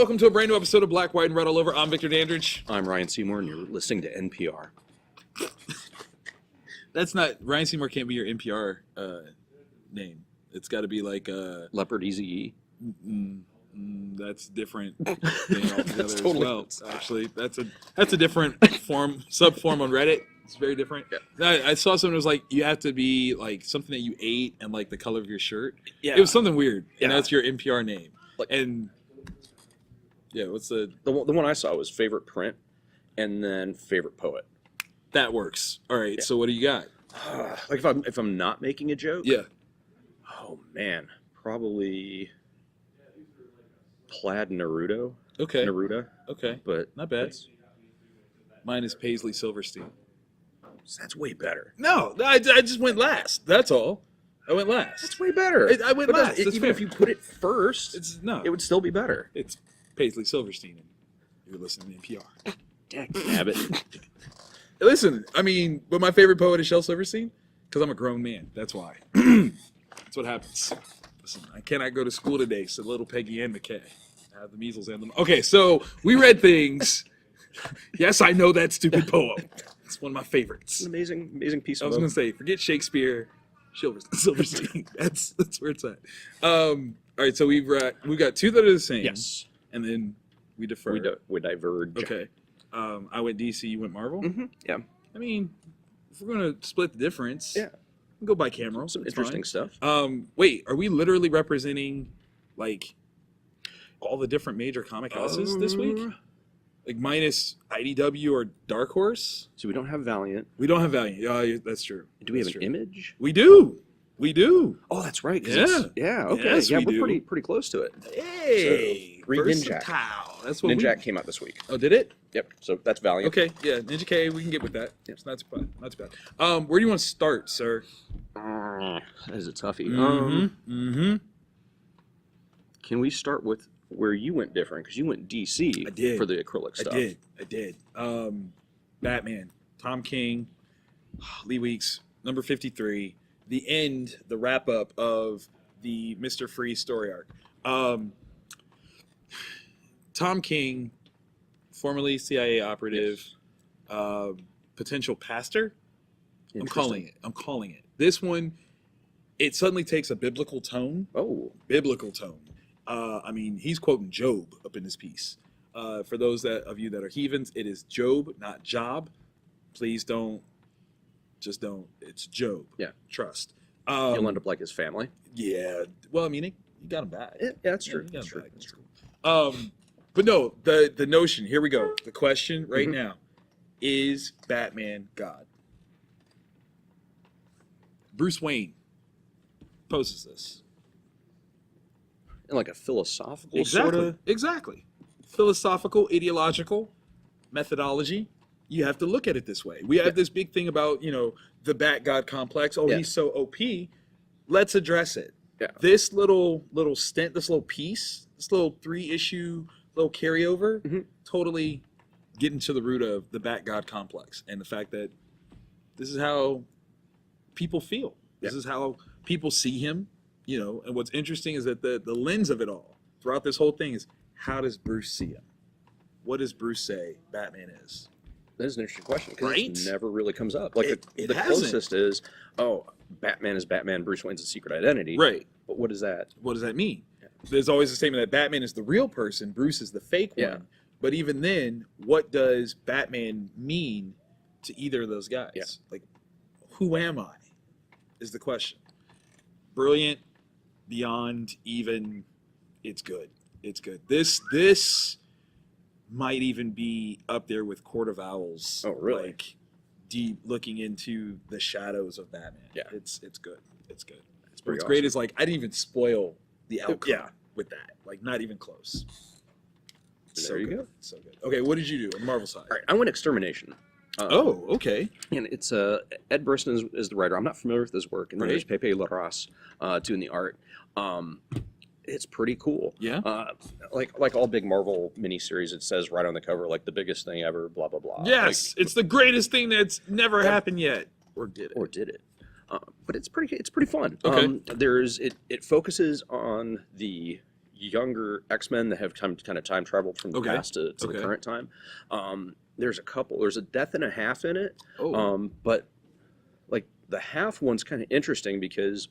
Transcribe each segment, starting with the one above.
welcome to a brand new episode of Black, White, and Red All Over. I'm Victor Dandridge. I'm Ryan Seymore, and you're listening to NPR. That's not, Ryan Seymore can't be your NPR name. It's got to be like Leopard Eazy-E. That's different thing altogether That's as totally well. Actually, that's a different sub-form on Reddit. It's very different. Yeah. I saw something that was like, you have to be like something that you ate and like the color of your shirt. Yeah. It was something weird. Yeah. And that's your NPR name. and yeah, what's the one I saw was favorite print and then favorite poet. That works. All right. Yeah. So what do you got? Like if I'm not making a joke? Yeah. Oh man, probably Plaid Naruto. Okay. Naruto. Okay. But not bad. Mine is Paisley Silverstein. That's way better. No, I just went last. That's all. I went last. That's way better. I went last. Even if you put it first, it would still be better. It's Paisley Silverstein, and you're listening to NPR. Habit. Listen, I mean, but my favorite poet is Shel Silverstein because I'm a grown man. That's why. That's what happens. Listen, I cannot go to school today, said little Peggy Ann McKay. I have the measles and the... Okay, so we read things. Yes, I know that stupid poem. It's one of my favorites. It's an amazing piece of... I was going to say, forget Shakespeare, Silverstein. That's where it's at. All right, so we've got two that are the same. Yes. And then we defer. We diverge. Okay. I went DC, you went Marvel? Mm-hmm. Yeah. I mean, if we're going to split the difference, yeah, we'll go by camera. Some interesting stuff. Wait, are we literally representing, like, all the different major comic houses this week? Like, minus IDW or Dark Horse? So we don't have Valiant. We don't have Valiant. Yeah, that's true. Do we have an Image? We do. We do. Oh, that's right. Yeah. Yeah, okay. Yes, we're do. pretty close to it. Hey! So, read Ninjak. That's what Ninjak came out this week. Oh, did it? Yep. So that's Valiant. Okay, yeah. Ninja K, we can get with that. It's not too bad. Not too bad. Where do you want to start, sir? That is a toughie. Can we start with where you went different? Because you went DC for the acrylic stuff. I did. Batman, Tom King, Lee Weeks, number 53. The end, the wrap-up of the Mr. Freeze story arc. Tom King, formerly CIA operative, potential pastor. I'm calling it. This one, it suddenly takes a biblical tone. Oh. Biblical tone. I mean, he's quoting Job up in this piece. For those of you that are heathens, it is Job, not Job. Please don't. Just don't. It's Job. Yeah. Trust. You'll end up like his family. Yeah. Well, I mean, you got him back. Yeah, that's true. That's true. But no, the notion, here we go. The question right now, is Batman God? Bruce Wayne poses this. In like a philosophical sort of... Exactly. Philosophical, ideological methodology. You have to look at it this way. We have this big thing about, the Bat God complex. Oh, he's so OP. Let's address it. Yeah. This little stint, this little piece, this little 3-issue little carryover, totally getting to the root of the Bat God complex and the fact that this is how people feel. This is how people see him, and what's interesting is that the lens of it all throughout this whole thing is, how does Bruce see him? What does Bruce say Batman is? That is an interesting question, because right? it never really comes up. Like the closest is, Batman is Batman, Bruce Wayne's a secret identity. Right. But what is that? What does that mean? Yeah. There's always a statement that Batman is the real person, Bruce is the fake one. But even then, what does Batman mean to either of those guys? Yeah. Like, who am I? Is the question. Brilliant, beyond even, it's good. It's good. This might even be up there with Court of Owls. Oh, really? Like, deep looking into the shadows of Batman. Yeah. It's good. It's good. What's great is, like, I didn't even spoil the outcome with that. Like, not even close. So there you go. So good. Okay, what did you do on the Marvel side? All right, I went Extermination. Okay. And it's Ed Brisson is the writer. I'm not familiar with his work. And then there's Pepe Larraz doing the art. It's pretty cool. Yeah. Like all big Marvel miniseries, it says right on the cover, like, the biggest thing ever, blah, blah, blah. Yes, it's the greatest thing that's never happened yet. Or did it? But it's pretty fun. Okay. It focuses on the younger X-Men that have kind of time traveled from the past to the current time. There's a couple. There's a death and a half in it. But like the half one's kind of interesting because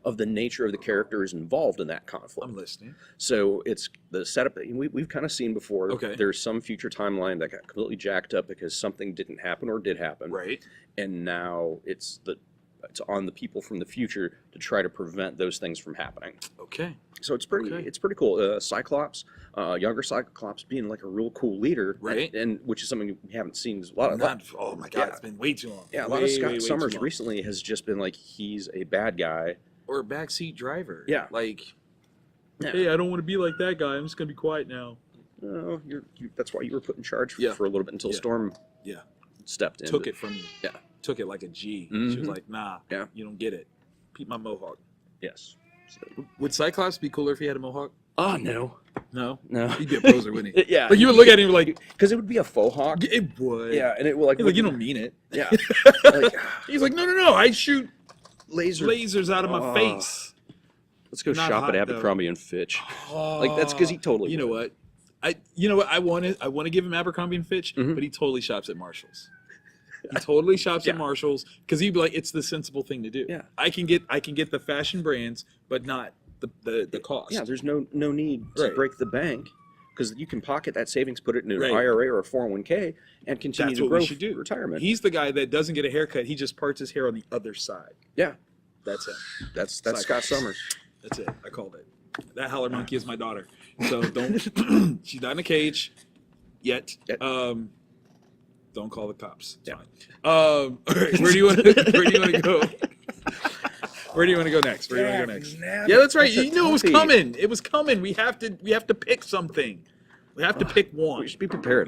of the nature of the characters involved in that conflict. I'm listening. So it's the setup that we've kind of seen before. There's some future timeline that got completely jacked up because something didn't happen or did happen. Right. And now it's on the people from the future to try to prevent those things from happening. Okay. So it's pretty cool. Cyclops, younger Cyclops being like a real cool leader, right? And which is something we haven't seen a lot of. Oh my God, it's been way too long. Yeah, a lot of Scott Summers recently has just been like he's a bad guy or a backseat driver. Yeah, like hey, I don't want to be like that guy. I'm just gonna be quiet now. No, that's why you were put in charge for a little bit until Storm stepped in. Took it from you. Yeah. Took it like a G. Mm-hmm. She was like, nah, you don't get it. Peep my mohawk. Yes. So. Would Cyclops be cooler if he had a mohawk? Oh, no. No? No. He'd be a poser, wouldn't he? Yeah. Like, you would look at him like... Because it would be a faux hawk. It would. Yeah, and it would like... Like, you don't mean it. Yeah. He's like, no, I shoot lasers out of my face. Let's go shop at Abercrombie and Fitch. Oh, like, that's because he totally You know what? I want to give him Abercrombie and Fitch, but he totally shops at Marshall's. He totally shops at Marshall's because he'd be like, it's the sensible thing to do. Yeah. I can get the fashion brands, but not the cost. Yeah, there's no need to break the bank because you can pocket that savings, put it in an IRA or a 401k, and continue to grow retirement. He's the guy that doesn't get a haircut. He just parts his hair on the other side. Yeah. That's him. That's Scott Summers. That's it. I called it. That Howler monkey is my daughter. So don't. She's not in a cage yet. Don't call the cops. It's fine. All right, where do you want to go? Where do you want to go next? Yeah, that's right. You knew it was coming. It was coming. We have to pick something. We have to pick one. We should be prepared.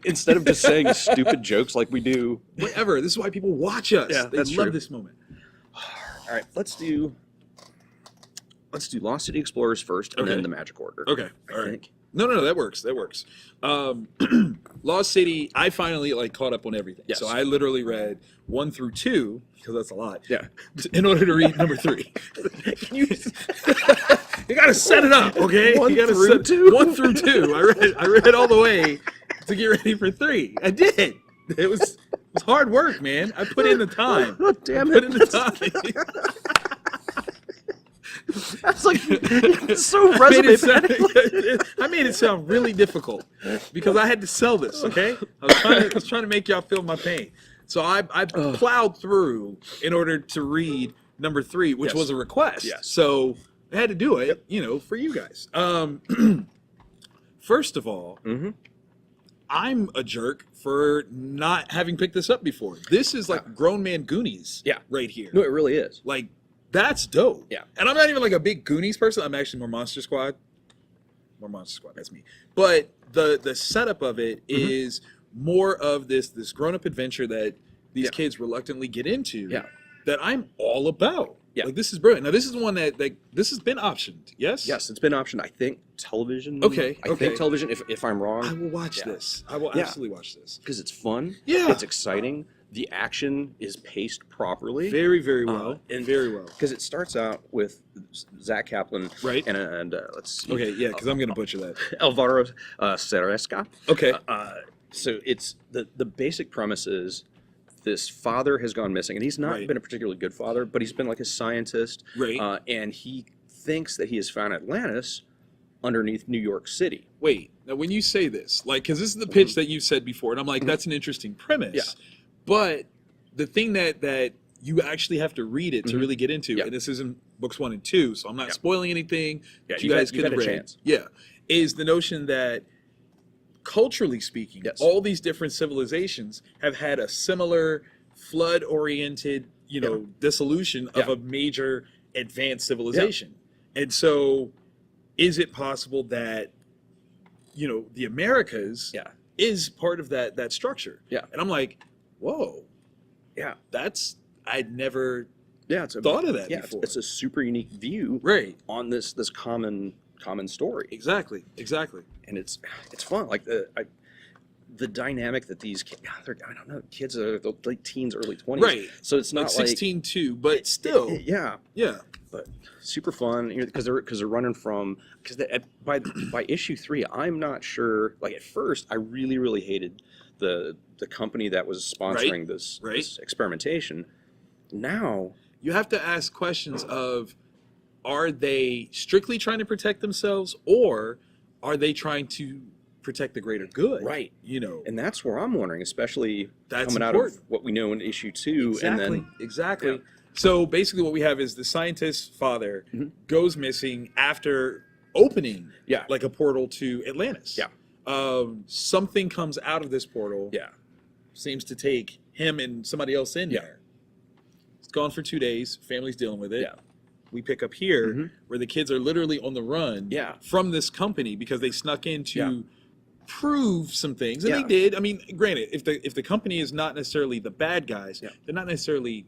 Instead of just saying stupid jokes like we do. Whatever. This is why people watch us. Yeah, they love this moment. All right, let's do Lost City Explorers first, and then the Magic Order. Okay. All right. No, that works. Lost City, I finally caught up on everything. Yes. So I literally read 1 through 2, because that's a lot. Yeah. In order to read number 3. You gotta set it up, okay? 1 you gotta through 2. 1 through 2. I read all the way to get ready for 3. I did. It was hard work, man. I put in the time. Oh, damn Put in the time. That's like so resume. I made it sound really difficult because I had to sell this. Okay, I was trying to make y'all feel my pain. So I plowed through in order to read number 3, which was a request. Yes. So I had to do it, for you guys. First of all, I'm a jerk for not having picked this up before. This is like grown man Goonies. Right here. No, it really is. Like. That's dope. Yeah. And I'm not even like a big Goonies person. I'm actually more Monster Squad. That's me. But the setup of it is more of this grown-up adventure that these kids reluctantly get into that I'm all about. Yeah. Like, this is brilliant. Now, this is one that this has been optioned, yes? Yes, it's been optioned. I think television. Okay. I think television, if I'm wrong. I will watch this. I will absolutely watch this. Because it's fun. Yeah. It's exciting. The action is paced proproperly. Very, very well. Very well. Because it starts out with Zach Kaplan. Right. And let's see. Okay, yeah, because I'm going to butcher that. Alvaro Ceresca. Okay. So it's the basic premise is this father has gone missing. And he's not been a particularly good father, but he's been like a scientist. Right. And he thinks that he has found Atlantis underneath New York City. Wait, now when you say this, because this is the pitch that you said before, and I'm like, that's an interesting premise. Yeah. But the thing that you actually have to read it to really get into, and this isn't books 1 and 2, so I'm not spoiling anything. Yeah, you guys could have read. Chance. Yeah, is the notion that culturally speaking, all these different civilizations have had a similar flood-oriented, dissolution of a major advanced civilization, and so is it possible that the Americas is part of that structure? Yeah, and I'm like, whoa, I'd never thought of that before. It's a super unique view on this common story. Exactly. And it's fun. Like the dynamic that these kids, I don't know, kids are late teens, early 20s. Right. So it's not like 16 too, but still. Yeah. But super fun because they're running from by issue 3, I'm not sure. Like at first, I really hated the company that was sponsoring this experimentation. Now you have to ask questions of, are they strictly trying to protect themselves, or are they trying to protect the greater good? Right. You know, and that's where I'm wondering, especially that's coming important. out of what we know in issue 2, and then exactly. So basically, what we have is the scientist's father goes missing after opening like a portal to Atlantis. Something comes out of this portal. Seems to take him and somebody else in there. It's gone for 2 days. Family's dealing with it. We pick up here where the kids are literally on the run from this company because they snuck in to prove some things, and they did. I mean, granted, if the company is not necessarily the bad guys, they're not necessarily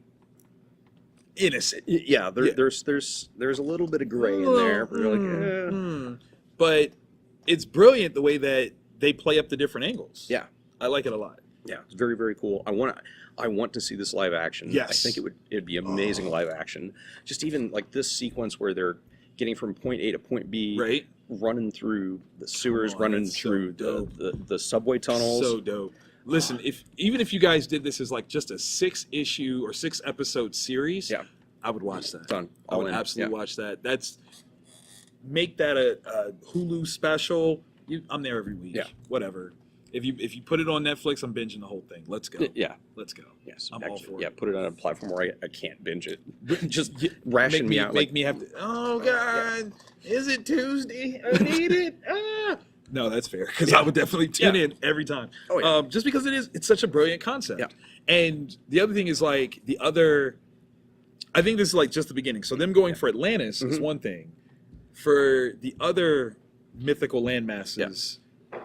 innocent. There's a little bit of gray in there. But it's brilliant the way that they play up the different angles. I like it a lot. It's very, very cool. I want to see this live action. I think it'd be amazing live action. Just even like this sequence where they're getting from point A to point B, running through the sewers, running through the subway tunnels. So dope. Listen, even if you guys did this as like just a 6-issue or 6-episode series, I would watch that. Done. I would absolutely watch that. Make that a Hulu special. I'm there every week. Whatever. If you put it on Netflix, I'm binging the whole thing. Let's go. Let's go. Yes, I'm all for it. Put it on a platform where I can't binge it. Just ration me out. Make me have to. Oh God, is it Tuesday? I need it. No, that's fair because I would definitely tune in every time. Just because it's such a brilliant concept. And the other thing is like I think this is like just the beginning. So them going for Atlantis is one thing. For the other mythical landmasses.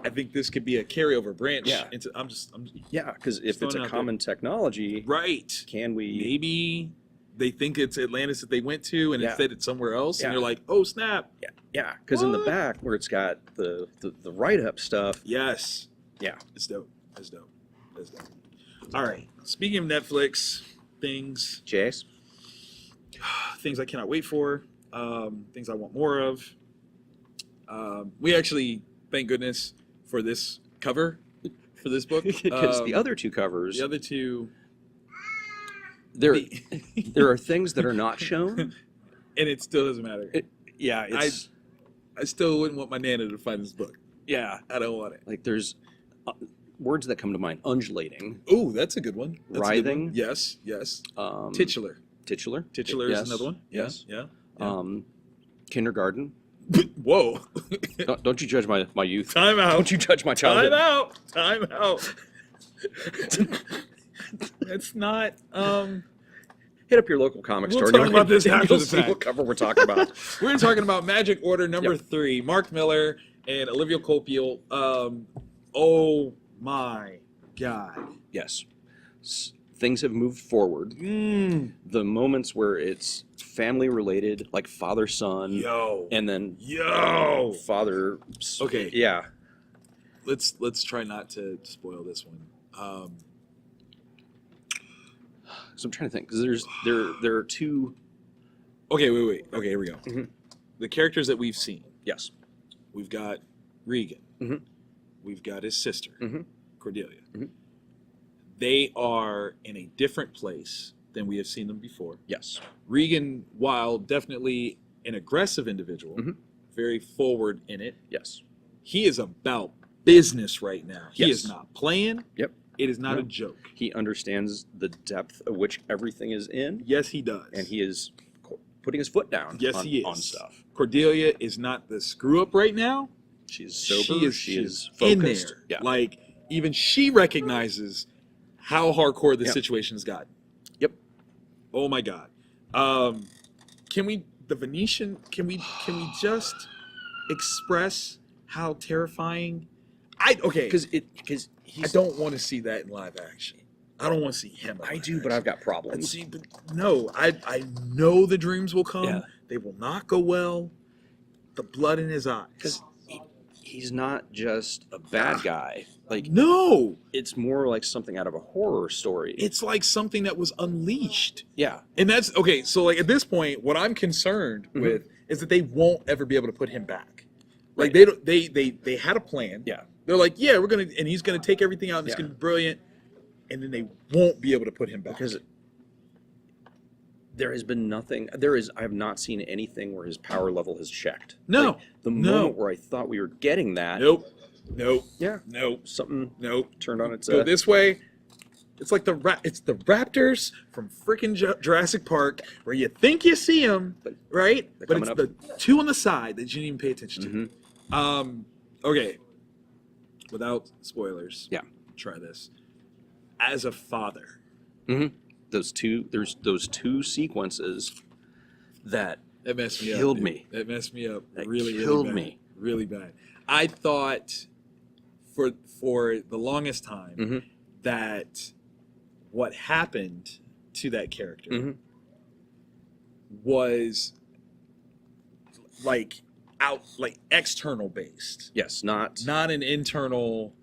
I think this could be a carryover branch into. Because if it's a common technology, can we? Maybe they think it's Atlantis that they went to, and instead it's somewhere else, and you're like, oh snap! Because in the back where it's got the write-up stuff. It's dope. It's dope. All right. Speaking of Netflix things, things I cannot wait for, things I want more of. We actually. Thank goodness for this cover for this book. Because the other two covers. The other two. There are things that are not shown. And it still doesn't matter. I still wouldn't want my Nana to find this book. I don't want it. Like there's words that come to mind. Undulating. Oh, that's a good one. Writhing. Yes. Titular. Titular Is another one. Yes. Kindergarten. Whoa. Don't you judge my youth. Time out. Don't you judge my childhood. Time out. That's not hit up your local comic store. We'll talk about this after the fact. What cover we're talking about. We're talking about Magic Order number 3, Mark Millar and Olivia Copiel. Oh my God. Yes. Things have moved forward. The moments where it's family related, like father son, and then father. Okay, Let's try not to spoil this one. So I'm trying to think because there are two. Okay, wait. Okay, here we go. The characters that we've seen. Yes, we've got Regan. We've got his sister, Cordelia. They are in a different place than we have seen them before. Yes. Regan, while definitely an aggressive individual, very forward in it. Yes. He is about business right now. He Yes. is not playing. Yep. It is not a joke. He understands the depth of which everything is in. Yes, he does. And he is putting his foot down he is. On stuff. Cordelia is not the screw up right now. She's sober. She is focused. In there. Yeah. Like, even she recognizes how hardcore the situation's gotten. Yep. Oh my God. Can we just express how terrifying because I don't want to see that in live action. I don't want to see him. I do, but I've got problems. I know the dreams will come. Yeah. They will not go well. The blood in his eyes. Because he's not just a bad guy. Like, no, it's more like something out of a horror story. it's like something that was unleashed. Yeah. And that's okay. So like at this point, what I'm concerned with is that they won't ever be able to put him back. Like they don't. They had a plan. Yeah. They're like, yeah, we're gonna, and he's gonna take everything out. And it's gonna be brilliant. And then they won't be able to put him back because there has been nothing. I have not seen anything where his power level has checked. No. Like, the moment where I thought we were getting that. Nope. Yeah. Nope. Something. Nope. Turned on its. Go this way. It's like it's the raptors from freaking Jurassic Park, where you think you see them, right? But it's the two on the side that you didn't even pay attention to. Okay. Without spoilers. Yeah. Try this. As a father. There's those two sequences that messed me up. Killed me. That messed me up. That Really killed bad. me. Really bad. I thought for the longest time that what happened to that character was like external based. Yes, not an internal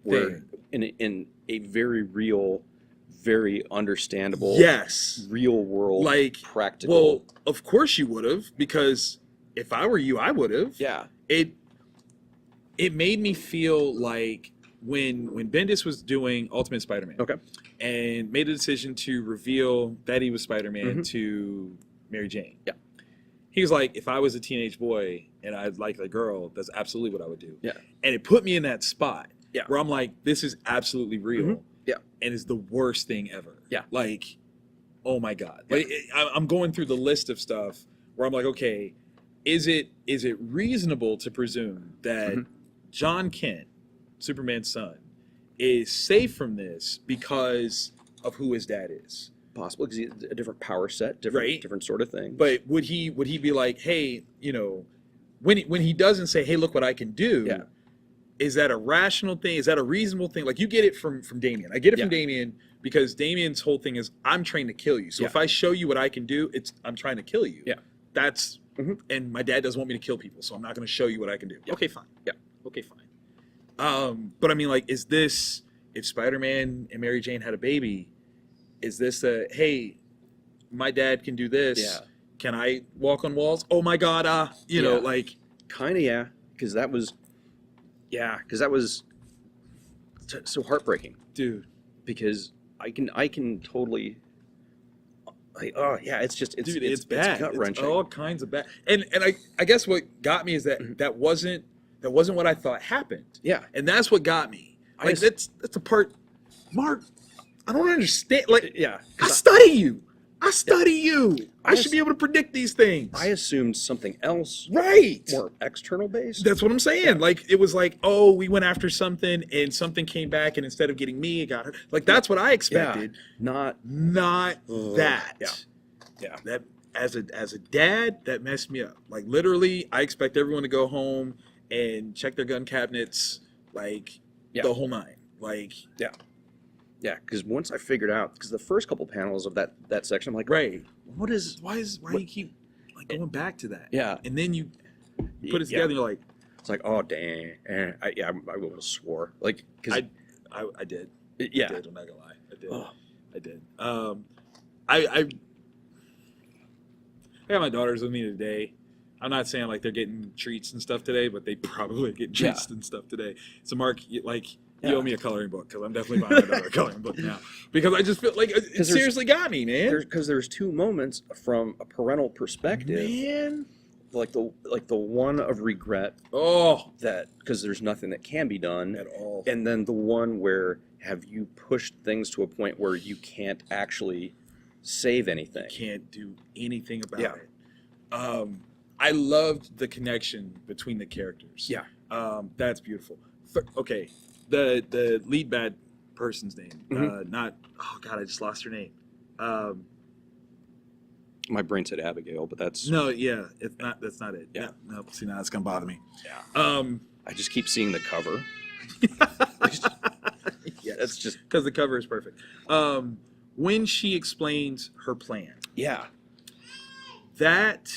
where in a very real, very understandable, real world, like practical. Well, of course you would have, because if I were you, I would have. Yeah. It made me feel like when Bendis was doing Ultimate Spider-Man, and made a decision to reveal that he was Spider-Man to Mary Jane. Yeah. He was like, if I was a teenage boy and I liked a girl, that's absolutely what I would do. Yeah. And it put me in that spot Yeah. where I'm like, this is absolutely real. Yeah. And is the worst thing ever. Yeah. Like, oh my God. Like I'm going through the list of stuff where I'm like, okay, is it reasonable to presume that John Kent, Superman's son, is safe from this because of who his dad is? Possible, because he's a different power set, different sort of thing. But would he be like, hey, when he doesn't say, hey, look what I can do, is that a rational thing? Is that a reasonable thing? Like, you get it from Damien. I get it from Damien because Damien's whole thing is, I'm trained to kill you. So if I show you what I can do, I'm trying to kill you. Yeah. That's and my dad doesn't want me to kill people, so I'm not going to show you what I can do. Yeah. Okay, fine. Yeah. Okay, fine. But I mean, like, is this, if Spider-Man and Mary Jane had a baby, is this hey, my dad can do this. Yeah. Can I walk on walls? Oh my God, like. Kind of, yeah. Because that was so heartbreaking. Dude. Because I can totally, like, it's bad. It's gut-wrenching. It's all kinds of bad. And I guess what got me is that that wasn't what I thought happened. Yeah. And that's what got me. Like, that's the part, Mark, I don't understand. Like, I study you. I study you. I should be able to predict these things. I assumed something else. Right. More external based. That's what I'm saying. Yeah. Like, it was like, oh, we went after something and something came back, and instead of getting me, it got her. Like, that's what I expected. Yeah. Not that. Yeah. Yeah. That as a dad, that messed me up. Like, literally, I expect everyone to go home and check their gun cabinets, like, the whole nine. Like, yeah, because once I figured out, because the first couple panels of that section, I'm like, why you keep like going back to that? Yeah, and then you put it together, and you're like, it's like, oh dang, I would have swore, like, because I did, yeah, I did, I'm not gonna lie, I did, oh. I did. I got my daughters with me today. I'm not saying like they're getting treats and stuff today, but they probably get treats and stuff today. So Mark, like. You owe me a coloring book, because I'm definitely buying my daughter a coloring book now. Because I just feel like it seriously got me, man. Because there's two moments from a parental perspective, man. Like the one of regret. Oh, that because there's nothing that can be done at all. And then the one where have you pushed things to a point where you can't actually save anything. You can't do anything about it. I loved the connection between the characters. Yeah. That's beautiful. Okay. The lead bad person's name, not, oh God, I just lost her name. My brain said Abigail, but that's it's not. That's not it. Yeah, no. See, now it's gonna bother me. Yeah. I just keep seeing the cover. Yeah, that's just because the cover is perfect. When she explains her plan, that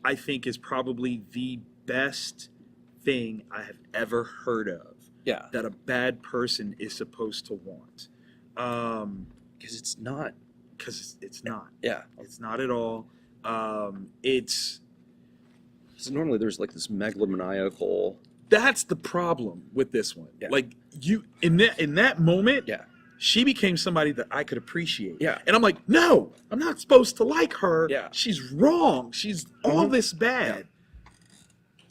I think is probably the best thing I have ever heard of. Yeah. That a bad person is supposed to want. Because it's not. Because it's not. Yeah. It's not at all. So normally there's like this megalomaniacal. That's the problem with this one. Yeah. Like you in that moment, Yeah. she became somebody that I could appreciate. Yeah. And I'm like, no, I'm not supposed to like her. Yeah. She's wrong. She's all this bad. Yeah.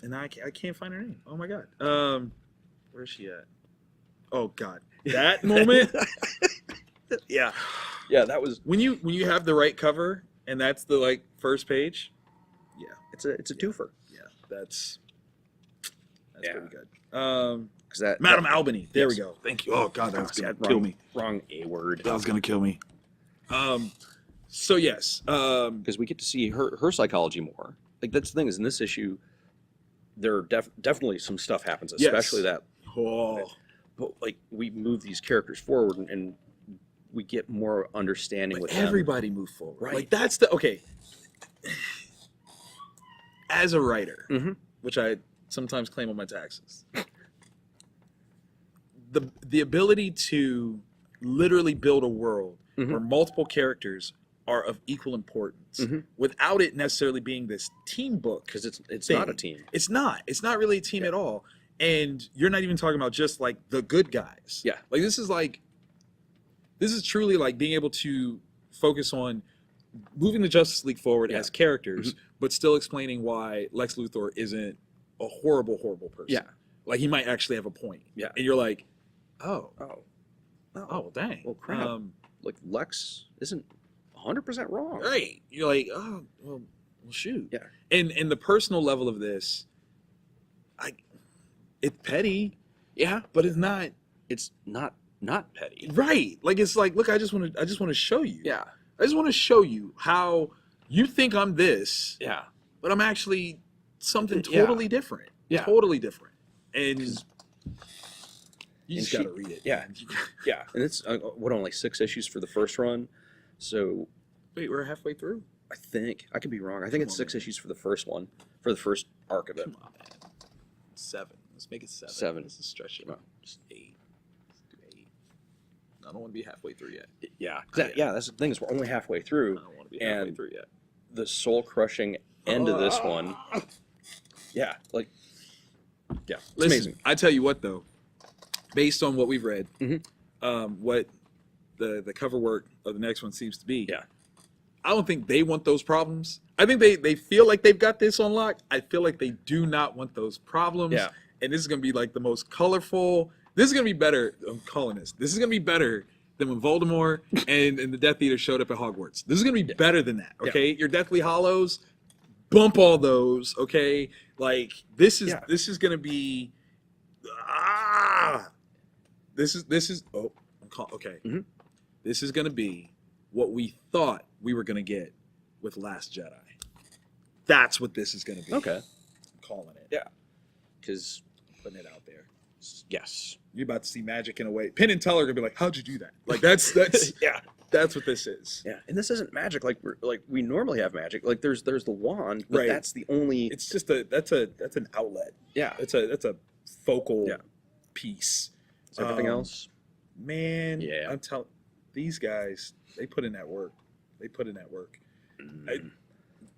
And I can't find her name. Oh my God. Where's she at? Oh God. That moment. Yeah. Yeah, that was when you have the right cover and that's the like first page. Yeah. It's a twofer. Yeah. That's pretty good. Because that Madam Albany. There we yes. go. Thank you. Oh God, that was gonna wrong, kill me. Wrong A word. That was gonna kill me. So yes. Because we get to see her psychology more. Like that's the thing is in this issue, there are definitely some stuff happens, especially that. Oh. But like we move these characters forward and we get more understanding with them. Everybody move forward. Right. Like that's the okay. As a writer, which I sometimes claim on my taxes, the ability to literally build a world where multiple characters are of equal importance without it necessarily being this team book, because it's thing. not a team. It's not really a team at all. And you're not even talking about just like the good guys. Yeah. Like this is truly like being able to focus on moving the Justice League forward as characters, but still explaining why Lex Luthor isn't a horrible person. Yeah. Like he might actually have a point. Yeah. And you're like, oh, dang. Well, crap. Like Lex isn't 100% wrong. Right. You're like, oh, well shoot. Yeah. And the personal level of this, it's petty. Yeah. But it's not. It's not petty. Right. Like it's like, look, I just want to show you. Yeah. I just want to show you how you think I'm this. Yeah. But I'm actually something totally different. Yeah. Totally different. And you just got to read it. Yeah. Yeah. And it's only 6 issues for the first run. So wait, we're halfway through? I think I could be wrong. I think it's 6 issues for the first one, for the first arc of it. Come on, man. 7. Let's make it 7. 7. This is stretching. Well, just 8. Let's do 8. I don't want to be halfway through yet. Yeah. That's the thing is we're only halfway through. I don't want to be halfway through yet. The soul crushing end of this one. Yeah. Like. Yeah. It's Listen, amazing. I tell you what though, based on what we've read, what the cover work of the next one seems to be. Yeah. I don't think they want those problems. I think they feel like they've got this on lock. I feel like they do not want those problems. Yeah. And this is going to be like the most colorful. This is going to be better. I'm calling this. This is going to be better than when Voldemort and the Death Eater showed up at Hogwarts. This is going to be better than that. Okay. Your Deathly Hallows, bump all those. Okay. Like this is going to be. This is. Oh, okay. This is going to be what we thought we were going to get with Last Jedi. That's what this is going to be. Okay. I'm calling it. Yeah. Because putting it out there. yes, You're about to see magic in a way. Penn and Teller are going to be like, how'd you do that? Like that's yeah. That's what this is. Yeah. And this isn't magic like we normally have magic. Like there's the wand, but that's the only. It's just that's an outlet. Yeah. That's a focal piece. Is everything else? Man. Yeah. I'm telling these guys, they put in that work.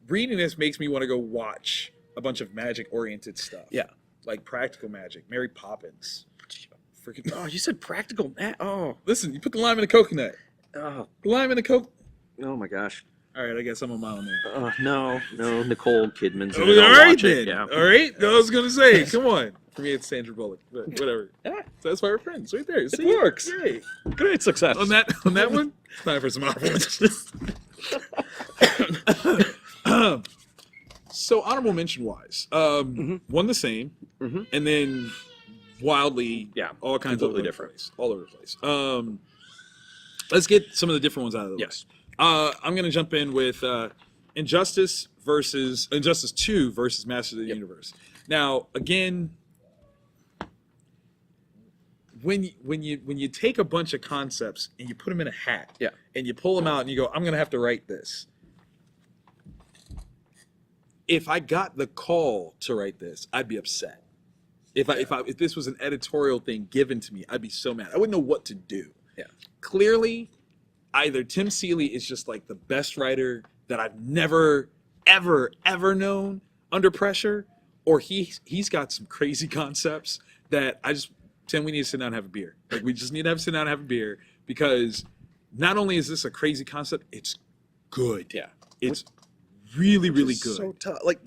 Reading this makes me want to go watch a bunch of magic-oriented stuff. Yeah. Like Practical Magic, Mary Poppins. Freaking. Oh, you said practical. Oh. Listen, you put the lime in the coconut. Oh. The lime in the coke. Oh my gosh. All right, I guess I'm a mile in there. No, Nicole Kidman's. All right then. Yeah. All right. I was gonna say, come on. For me, it's Sandra Bullock, but whatever. Yeah. So that's why we're friends, right there. It works. Great. Great success. On that one, it's time for some offense. So honorable mention wise, one the same, and then wildly, all kinds of different, all over the place. Let's get some of the different ones out of the way. Yes. I'm gonna jump in with Injustice 2 versus Masters of the Universe. Now, again, when you take a bunch of concepts and you put them in a hat, and you pull them out and you go, I'm gonna have to write this. If I got the call to write this, I'd be upset. If this was an editorial thing given to me, I'd be so mad. I wouldn't know what to do. Yeah. Clearly, either Tim Seeley is just like the best writer that I've never, ever known under pressure, or he's got some crazy concepts that Tim, we need to sit down and have a beer. Like, we just need to sit down and have a beer, because not only is this a crazy concept, it's good. Yeah. It's really, really good. So tough. Like,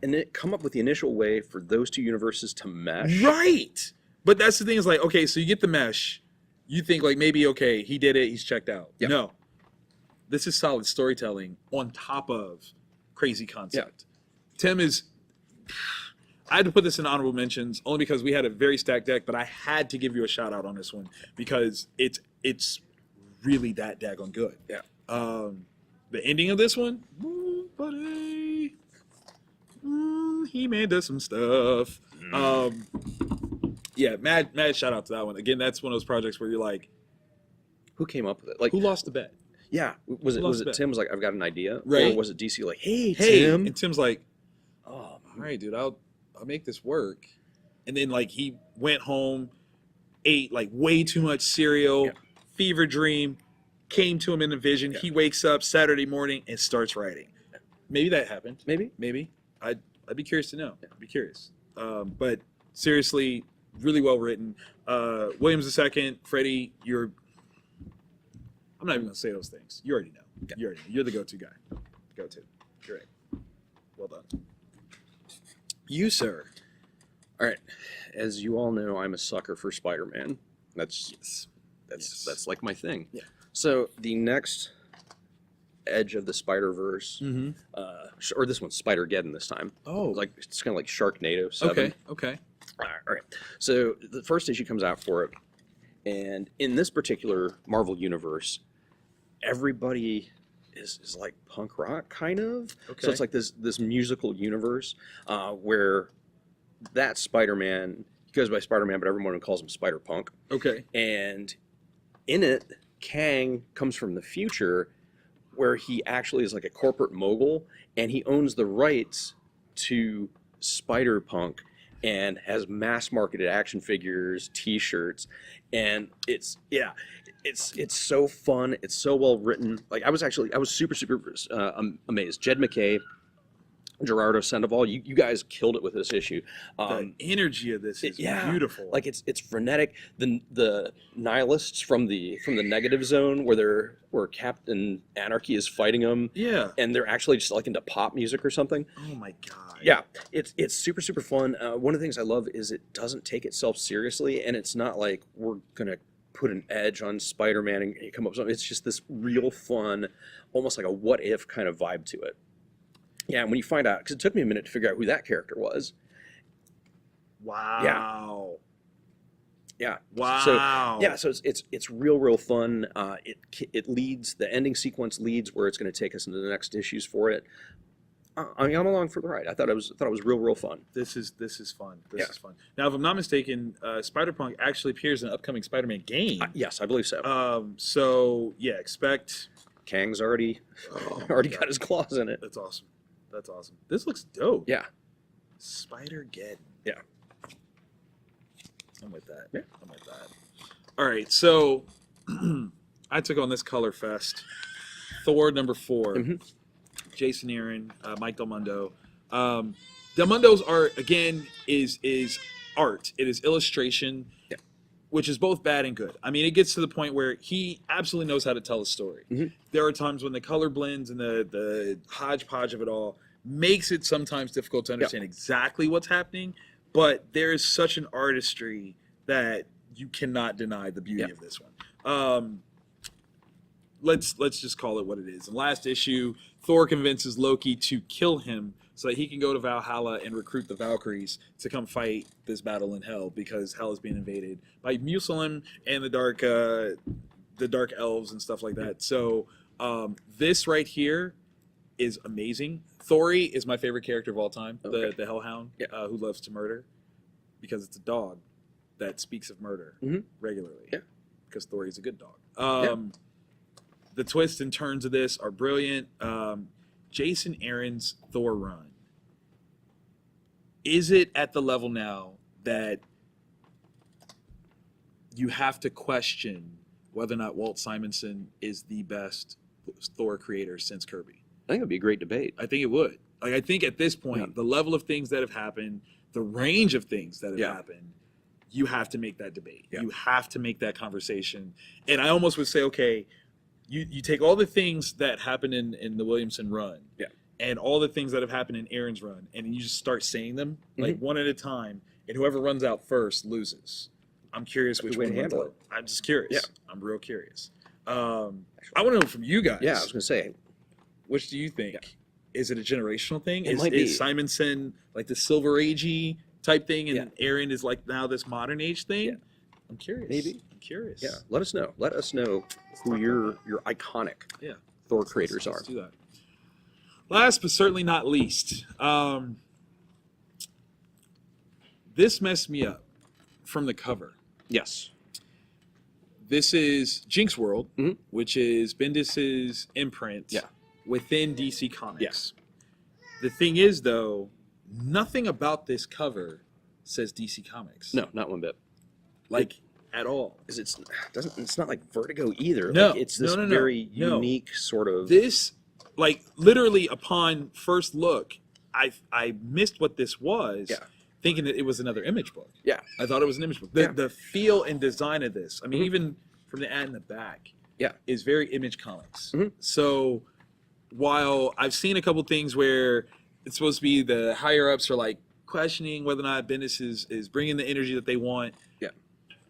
and it come up with the initial way for those two universes to mesh. Right. But that's the thing, is like, okay, so you get the mesh. You think like, maybe, okay, he did it, he's checked out. Yep. No. This is solid storytelling on top of crazy concept. Yeah. Tim is... I had to put this in honorable mentions only because we had a very stacked deck, but I had to give you a shout out on this one because it's really that daggone good. Yeah. The ending of this one, buddy, he made us some stuff. Yeah, mad shout out to that one. Again, that's one of those projects where you're like, who came up with it? Like, who lost the bet? Yeah, was it Tim was like, I've got an idea, right? Or was it DC like, hey Tim, and Tim's like, oh, all right, dude, I'll make this work. And then like he went home, ate like way too much cereal, fever dream, came to him in a vision. He wakes up Saturday morning and starts writing. Maybe that happened. Maybe. I'd be curious to know. I'd be curious. But seriously, really well written. Williams II, Freddie, I'm not even gonna say those things. You already know. You already know. You're the go-to guy. Go-to. You're right. Well done. You, sir. All right. As you all know, I'm a sucker for Spider-Man. That's like my thing. Yeah. So the next Edge of the Spider-Verse, or this one's Spider-Geddon this time. Oh, like it's kind of like Sharknado 7. Okay. All right. So the first issue comes out for it, and in this particular Marvel universe, everybody is like punk rock kind of. Okay. So it's like this musical universe where that Spider-Man, he goes by Spider-Man, but everyone calls him Spider-Punk. Okay. And in it, Kang comes from the future where he actually is like a corporate mogul and he owns the rights to Spider-Punk and has mass marketed action figures, t-shirts, and it's so fun. It's so well written. Like I was super amazed. Jed McKay, Gerardo Sandoval, you guys killed it with this issue. The energy of this is beautiful. Like it's frenetic. The nihilists from the negative zone where Captain Anarchy is fighting them. Yeah. And they're actually just like into pop music or something. Oh my god. Yeah. It's super, super fun. One of the things I love is it doesn't take itself seriously, and it's not like we're gonna put an edge on Spider-Man and come up with something. It's just this real fun, almost like a what if kind of vibe to it. Yeah, and when you find out, because it took me a minute to figure out who that character was. Wow. Yeah. Wow. So it's real fun. It leads, the ending sequence leads where it's going to take us into the next issues for it. I'm along for the ride. I thought it was real fun. This is fun. This is fun. Now, if I'm not mistaken, Spider-Punk actually appears in an upcoming Spider-Man game. Yes, I believe so. So yeah, expect Kang's already got his claws in it. That's awesome. This looks dope. Yeah. Spider-Geddon. Yeah. I'm with that. Yeah. I'm with that. All right, so I took on this color fest. Thor #4. Jason Aaron, Mike Del Mundo. Del Mundo's art again is art. It is illustration, which is both bad and good. I mean, it gets to the point where he absolutely knows how to tell a story. There are times when the color blends and the hodgepodge of it all makes it sometimes difficult to understand exactly what's happening, but there is such an artistry that you cannot deny the beauty of this one. Let's just call it what it is. In last issue, Thor convinces Loki to kill him so that he can go to Valhalla and recruit the Valkyries to come fight this battle in Hell, because Hell is being invaded by Musalem and the dark elves and stuff like that. So this right here is amazing. Thori is my favorite character of all time, the Hellhound, who loves to murder, because it's a dog that speaks of murder regularly. Yeah, because Thori is a good dog. The twists and turns of this are brilliant. Jason Aaron's Thor run is it at the level now that you have to question whether or not Walt Simonson is the best Thor creator since Kirby? I think it would be a great debate. I think it would. Like, I think at this point, the level of things that have happened, the range of things that have happened, you have to make that debate. Yeah. You have to make that conversation. And I almost would say, okay, you take all the things that happened in the Williamson run, and all the things that have happened in Aaron's run, and you just start saying them like one at a time, and whoever runs out first loses. I'm curious which way to handle it. I'm just curious. Yeah. I'm real curious. I want to know from you guys. Yeah, I was going to say. Which do you think? Yeah. Is it a generational thing? It is Simonson like the Silver Agey type thing, and Aaron is like now this modern age thing? Yeah. I'm curious. Maybe. I'm curious. Yeah. Let us know. Let us know who your iconic Thor creators are. Let's do that. Last but certainly not least, this messed me up from the cover. Yes. This is Jinx World, which is Bendis's imprint within DC Comics. Yes. The thing is, though, nothing about this cover says DC Comics. No, not one bit. Like, at all. It's not like Vertigo either. No. Like, it's this very unique sort of... This, like, literally upon first look, I missed what this was. Yeah. Thinking that it was another image book. Yeah. I thought it was an image book. The feel and design of this, I mean, even from the ad in the back, is very Image Comics. So while I've seen a couple things where it's supposed to be the higher-ups are like questioning whether or not Bendis is bringing the energy that they want. Yeah.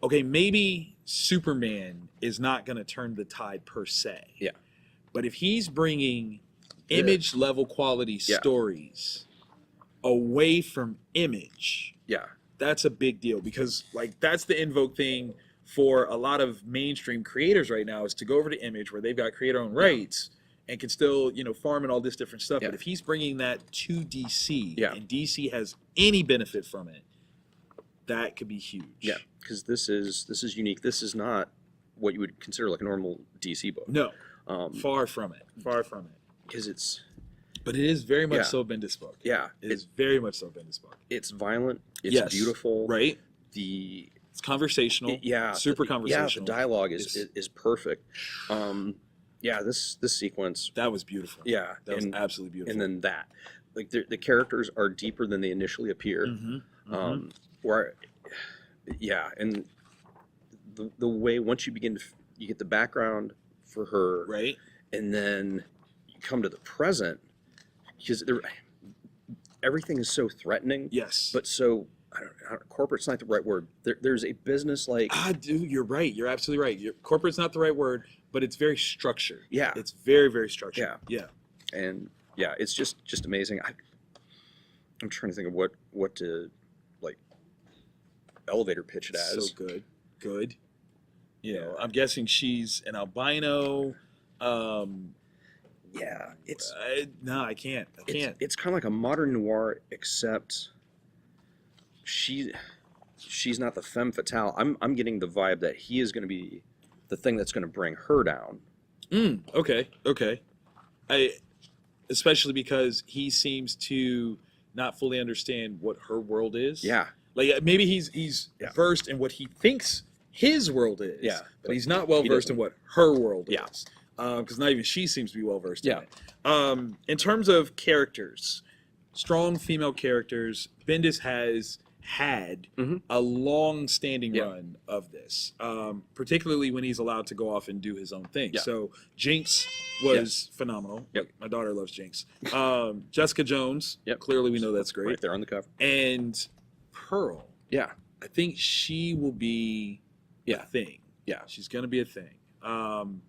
Okay, maybe Superman is not going to turn the tide per se. Yeah. But if he's bringing image-level quality stories away from Image, that's a big deal, because like that's the invoke thing for a lot of mainstream creators right now, is to go over to Image where they've got creator-owned rights and can still, farm and all this different stuff. But if he's bringing that to DC and DC has any benefit from it, that could be huge. Yeah, because this is unique. This is not what you would consider like a normal DC book. No, far from it. Far from it. Because it's... But it is very much so Bendis book. Yeah. It is very much so Bendis book. It's violent. It's beautiful. Right. It's conversational. Super conversational. Yeah, the dialogue is perfect. This sequence. That was beautiful. Yeah. That was absolutely beautiful. And then that. Like, the characters are deeper than they initially appear. And the way, once you begin to, you get the background for her. Right. And then you come to the present, because everything is so threatening. Yes. But so, corporate's not the right word. There's a business like... Dude, you're right. You're absolutely right. Corporate's not the right word, but it's very structured. Yeah. It's very, very structured. Yeah. And it's just amazing. I'm trying to think of what to like elevator pitch it as. So good. I'm guessing she's an albino. It's no, I can't. It's kind of like a modern noir, except she's not the femme fatale. I'm getting the vibe that he is going to be the thing that's going to bring her down. Okay. Especially because he seems to not fully understand what her world is. Yeah. Like, maybe he's versed in what he thinks his world is. Yeah. But he's not well versed in what her world is. Because not even she seems to be well versed in it. In terms of characters, strong female characters, Bendis has had a long-standing run of this, particularly when he's allowed to go off and do his own thing. So Jinx was phenomenal. My daughter loves Jinx. Jessica Jones, clearly we know that's great. Right there on the cover. And Pearl. Yeah. I think she will be a thing. Yeah. She's going to be a thing. I'm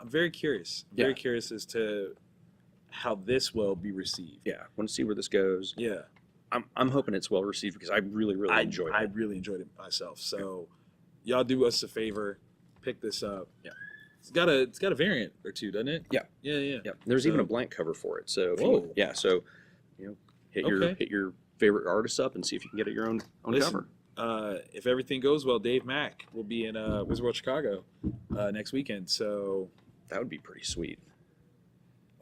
very curious. I'm very curious as to how this will be received. Yeah. Want to see where this goes. Yeah. I'm hoping it's well received, because I really enjoyed it. I really enjoyed it myself. So y'all do us a favor, pick this up. Yeah. It's got a variant or two, doesn't it? Yeah. There's even a blank cover for it. So hit your favorite artist up and see if you can get it your own cover. If everything goes well, Dave Mack will be in Wizard World Chicago next weekend. So that would be pretty sweet.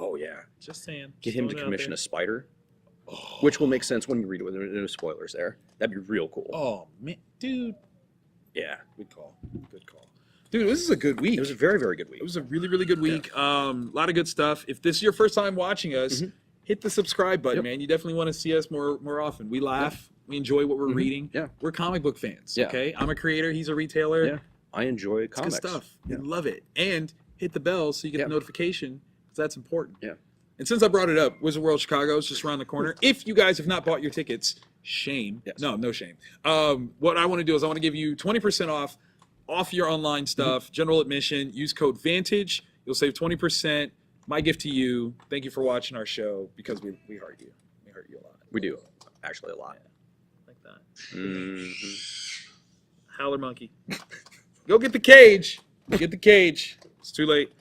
Oh yeah. Just saying. Get him to commission a spider. which will make sense when you read it with no spoilers there. That'd be real cool. Oh, man. Dude. Yeah. Good call. Good call. Dude, this is a good week. It was a very, very good week. It was a really, really good week. A lot of good stuff. If this is your first time watching us, hit the subscribe button, man. You definitely want to see us more often. We laugh. We enjoy what we're reading. Yeah. We're comic book fans, okay? I'm a creator. He's a retailer. Yeah. I enjoy comics. It's good stuff. We love it. And hit the bell so you get the notification, because that's important. Yeah. And since I brought it up, Wizard World Chicago is just around the corner. If you guys have not bought your tickets, shame. Yes. No shame. What I want to do is I want to give you 20% off your online stuff, general admission. Use code VANTAGE. You'll save 20%. My gift to you, thank you for watching our show, because we heart you. We heart you a lot. We do. Actually, a lot. Yeah. Like that. Howler monkey. Go get the cage. Get the cage. It's too late.